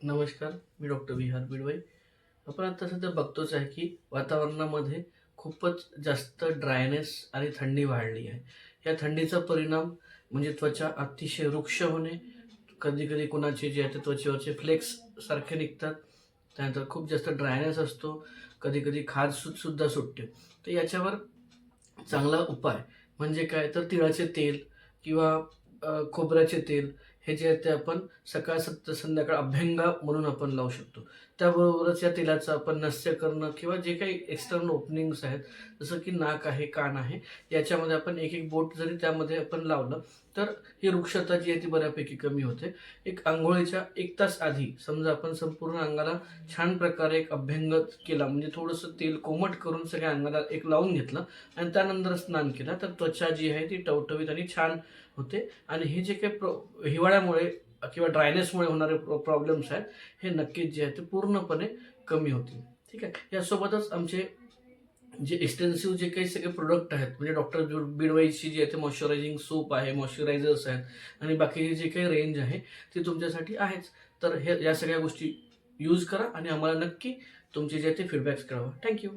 नमस्कार, मी डॉक्टर विहार बिडवई. आपण आता सध्या बघतोच आहे की वातावरणामध्ये खूपच जास्त ड्रायनेस आणि थंडी वाढली आहे. या थंडीचा परिणाम म्हणजे त्वचा अतिशय रुक्ष होणे, कधी-कधी कुणाचे जे आहे ते त्वचेवरचे फ्लेक्स सारखे निघतात. त्यानंतर खूप जास्त ड्रायनेस असतो, कधी-कधी सुद्धा सुटते. तर याच्यावर चांगला उपाय म्हणजे काय तर तिळाचे तेल किंवा खोबऱ्याचे तेल हे जे आहे ते आपण सकाळ संध्याकाळ अभ्यंगा म्हणून आपण लावू शकतो. त्याबरोबरच या तेलाचं आपण नस्य करणं किंवा जे काही एक्सटर्नल ओपनिंग्स आहेत, जसं की नाक आहे, कान आहे, याच्यामध्ये आपण एक-एक बोट जरी त्यामध्ये आपण लावलं, तर ही रुक्षता जी आहे ती बऱ्यापैकी कमी होते. एक अंघोळीच्या 1 तास आधी समजा आपण संपूर्ण अंगाला छान प्रकारे एक अभ्यंग केला, म्हणजे थोडंसं तेल कोमट करून सगळ्या अंगाला एक लावून घेतलं आणि त्यानंतर स्नान केलं, तर त्वचा जी आहे ती टवटवीत आणि छान होते. आणि हे जे काही हिवाळ्यामुळे किंवा ड्रायनेसमुळे होणारे प्रॉब्लेम्स आहेत, हे नक्कीच जे आहे ते पूर्णपणे कमी होतील. ठीक आहे. यासोबतच आमचे जे एक्सटेन्सिव्ह जे काही सगळे प्रोडक्ट आहेत, म्हणजे डॉक्टर बिडवाईची जी आहे ते मॉइश्चरायझिंग सूप आहे, मॉइश्चरायझर्स आहेत आणि बाकीची जी काही रेंज आहे ती तुमच्यासाठी आहेच. तर या सगळ्या गोष्टी यूज करा आणि आम्हाला नक्की तुमचे जे आहे ते फीडबॅक्स कळवा. Thank you.